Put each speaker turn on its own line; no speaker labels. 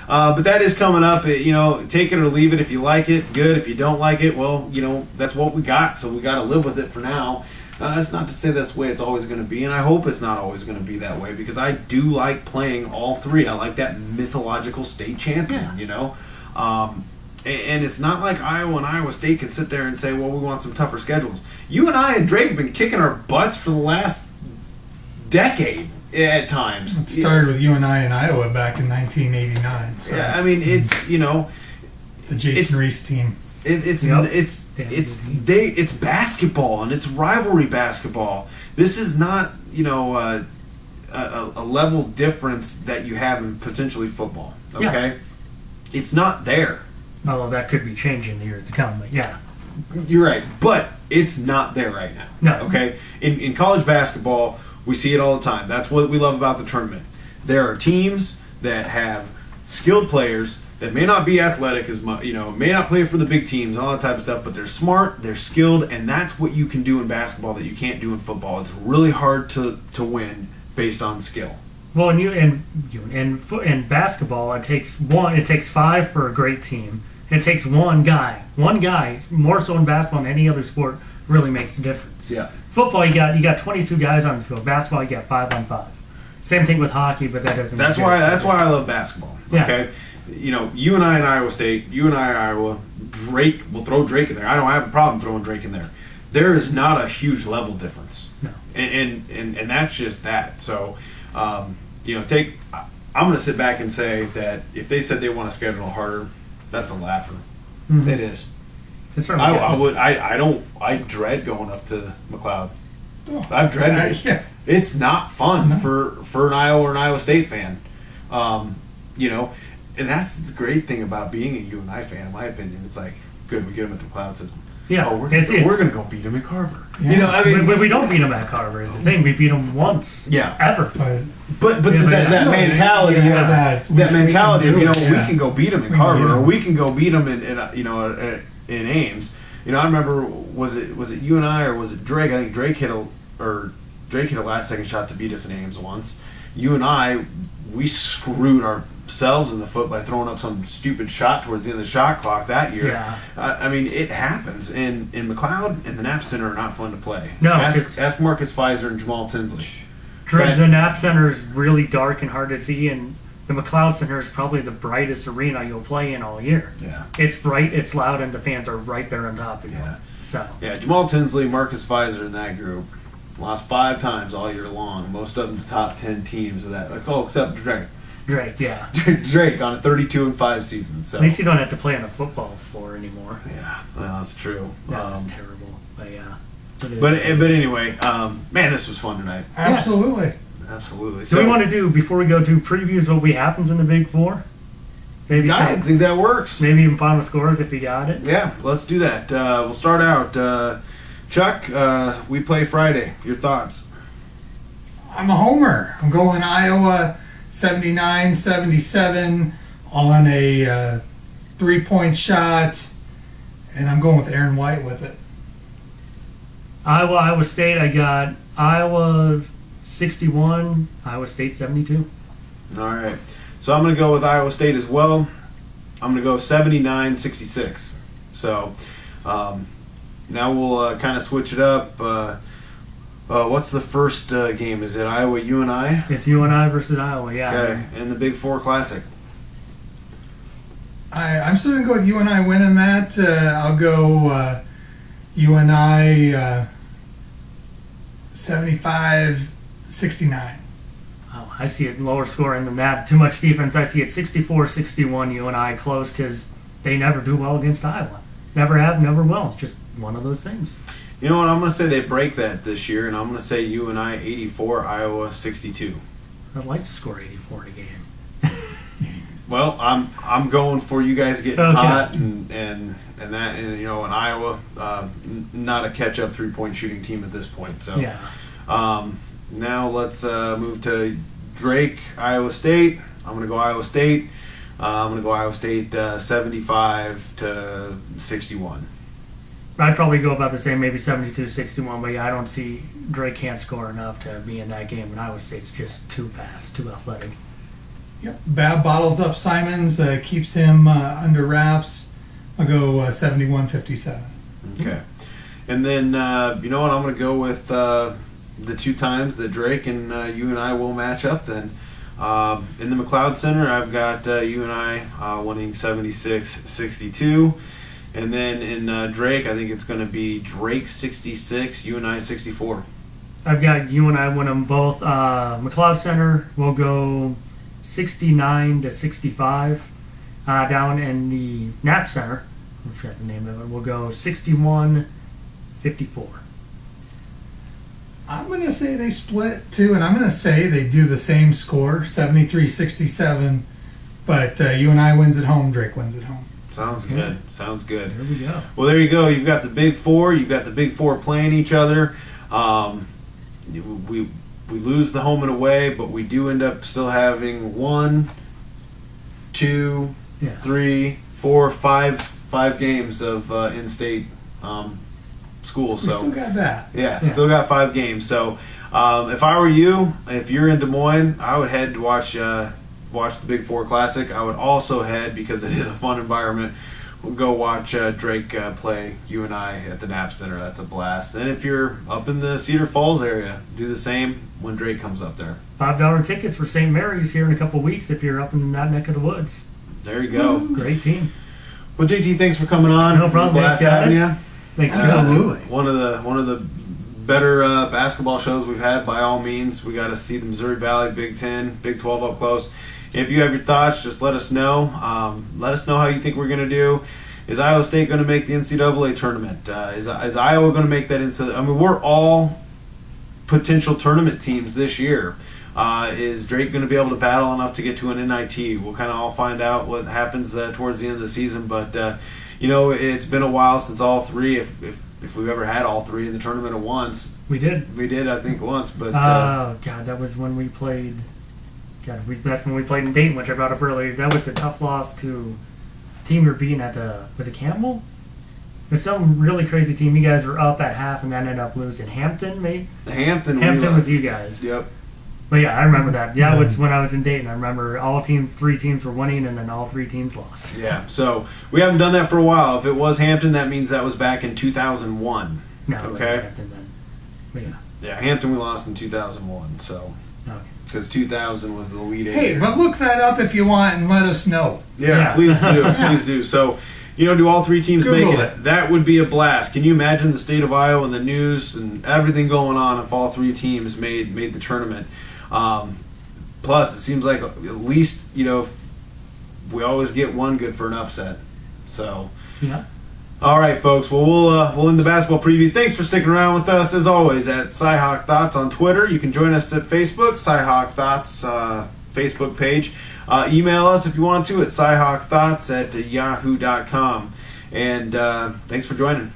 But that is coming up. You know, take it or leave it. If you like it, good. If you don't like it, well, you know, that's what we got. So we got to live with it for now. That's not to say that's the way it's always going to be, and I hope it's not always going to be that way, because I do like playing all three. I like that mythological state champion, you know. And it's not like Iowa and Iowa State can sit there and say, well, we want some tougher schedules. You and I and Drake have been kicking our butts for the last decade at times.
It started with UNI and Iowa back in 1989. So.
Yeah, I mean, it's, you know,
the Jason Reese team.
It's basketball, and it's rivalry basketball. This is not, you know, a level difference that you have in potentially football. Okay, it's not there.
Although that could be changing in the years to come, but yeah.
You're right, but it's not there right now.
No.
Okay? In college basketball, we see it all the time. That's what we love about the tournament. There are teams that have skilled players that may not be athletic as much, you know, may not play for the big teams, all that type of stuff, but they're smart, they're skilled, and that's what you can do in basketball that you can't do in football. It's really hard to win based on skill.
Well, in basketball, it takes five for a great team. It takes one guy, more so in basketball than any other sport, really makes a difference.
Yeah.
Football, you got 22 guys on the field. Basketball, you got 5-on-5. Same thing with hockey, but that doesn't.
That's why I love basketball.
Yeah.
Okay. You know, you and I in Iowa State, you and I in Iowa, Drake, we'll throw Drake in there. I don't have a problem throwing Drake in there. There is not a huge level difference.
No.
And that's just that. So, you know, I'm going to sit back and say that if they said they want to schedule harder, that's a laugher. Mm-hmm. It is.
It's
I dread going up to McLeod. Oh, I've dreaded it. Yeah. It's not fun for an Iowa or an Iowa State fan. You know, and that's the great thing about being a UNI fan, in my opinion. It's like, good, we get them at the McLeod system.
Yeah,
we're going to go beat them at Carver. Yeah. You know, I mean,
we don't beat them at Carver. Is the thing, we beat them once.
Yeah,
ever.
But that mentality, that mentality of, you know, we can go beat them in Carver, or we can go beat them in Ames. You know, I remember, was it UNI or was it Drake? I think Drake hit a last second shot to beat us in Ames once. UNI, we screwed ourselves in the foot by throwing up some stupid shot towards the end of the shot clock that year.
Yeah.
I mean, it happens. And McLeod and the Knapp Center are not fun to play.
No.
Ask Marcus Pfizer and Jamal Tinsley.
The Knapp Center is really dark and hard to see, and the McLeod Center is probably the brightest arena you'll play in all year.
Yeah.
It's bright, it's loud, and the fans are right there on top of you.
Yeah.
So.
Yeah, Jamal Tinsley, Marcus Pfizer in that group lost 5 times all year long. Most of them the top 10 teams of that. Except Drake.
Drake, yeah.
Drake on a 32-5 season. So.
At least you don't have to play on a football floor anymore.
Yeah, well, that's true.
That's terrible. But yeah.
But anyway, man, this was fun tonight.
Absolutely.
Yeah. Absolutely.
So we want to do, before we go to previews, what happens in the Big Four? Maybe
I think that works.
Maybe even final scores if you got it.
Yeah, let's do that. We'll start out. Chuck, we play Friday. Your thoughts?
I'm a homer. I'm going Iowa 79-77 on a 3-point shot, and I'm going with Aaron White with it.
Iowa State, I got Iowa 61, Iowa State 72.
All right. So I'm going to go with Iowa State as well. I'm going to go 79-66. So now we'll kind of switch it up. What's the first game? Is it Iowa UNI?
It's UNI versus Iowa, yeah.
Okay, in the Big Four Classic.
I'm still going to go with UNI winning that. I'll go UNI 75-69.
Oh, I see it lower scoring than that. Too much defense. I see it 64-61 UNI close because they never do well against Iowa. Never have, never will. It's just one of those things.
You know what? I'm going to say they break that this year, and I'm going to say UNI 84, Iowa 62.
I'd like to score 84 in a game.
Well, I'm going for you guys getting hot and that, and you know, in Iowa, not a catch-up 3-point shooting team at this point. So
yeah.
Now let's move to Drake, Iowa State. I'm going to go Iowa State. I'm going to go Iowa State 75-61.
I'd probably go about the same, maybe 72-61, but yeah, I don't see Drake can't score enough to be in that game, and Iowa State's just too fast, too athletic.
Yep. Bab bottles up Simons, keeps him under wraps. I'll go 71-57.
Okay. And then, you know what, I'm going to go with the 2 times that Drake and you and I will match up then. In the McLeod Center, I've got you and I winning 76-62. And then in Drake, I think it's going to be Drake 66, you and I 64.
I've got you and I win them both. McLeod Center will go 69-65. Down in the Knapp Center, I forgot the name of it, we'll go 61-54.
I'm going to say they split too, and I'm going to say they do the same score, 73-67, but you and I wins at home, Drake wins at home.
Sounds good. Sounds good.
There we go.
Well, there you go. You've got the big four. You've got the big four playing each other. We lose the home and away, but we do end up still having 1, 2, 3, 4, 5 games of in-state school. So
we still got that.
Yeah, still got 5 games. So if I were you, if you're in Des Moines, I would head to watch the Big Four Classic. I would also head, because it is a fun environment, we'll go watch Drake play you and I at the Knapp Center. That's a blast. And if you're up in the Cedar Falls area, do the same when Drake comes up there.
$5 tickets for St. Mary's here in a couple weeks if you're up in that neck of the woods.
There you go.
Great team.
Well, JT, thanks for coming on.
No problem.
Blast
Thanks, guys.
having you.
Thanks,
Absolutely.
One of the better basketball shows we've had, by all means. We got to see the Missouri Valley Big 10, Big 12 up close. If you have your thoughts, just let us know. Let us know how you think we're going to do. Is Iowa State going to make the NCAA tournament? Is Iowa going to make that NCAA? I mean, we're all potential tournament teams this year. Is Drake going to be able to battle enough to get to an NIT? We'll kind of all find out what happens towards the end of the season. But, you know, it's been a while since all three, if we've ever had all three in the tournament at once.
We did.
We did, I think, once. But
God, that was when we played. That's when we played in Dayton, which I brought up earlier. That was a tough loss to a team we were beating at was it Campbell? It was some really crazy team. You guys were up at half and then ended up losing. Hampton, maybe?
Hampton
was you guys.
Yep.
But yeah, I remember that. That was when I was in Dayton. I remember three teams were winning and then all 3 teams lost.
Yeah, so we haven't done that for a while. If it was Hampton, that means that was back in 2001.
No,
okay.
It wasn't Hampton then. But yeah.
Yeah, Hampton we lost in 2001, so.
Okay.
Because 2000 was the lead.
Hey, but look that up if you want and let us know.
Yeah. Please do. Please do. So, you know, do all 3 teams
Google
make it? That would be a blast. Can you imagine the state of Iowa and the news and everything going on if all 3 teams made the tournament? Plus, it seems like at least, you know, we always get one good for an upset. So,
yeah.
All right, folks. Well, we'll end the basketball preview. Thanks for sticking around with us, as always, at CyHawkThoughts on Twitter. You can join us at Facebook, CyHawkThoughts Facebook page. Email us if you want to at CyHawkThoughts at yahoo.com. And thanks for joining.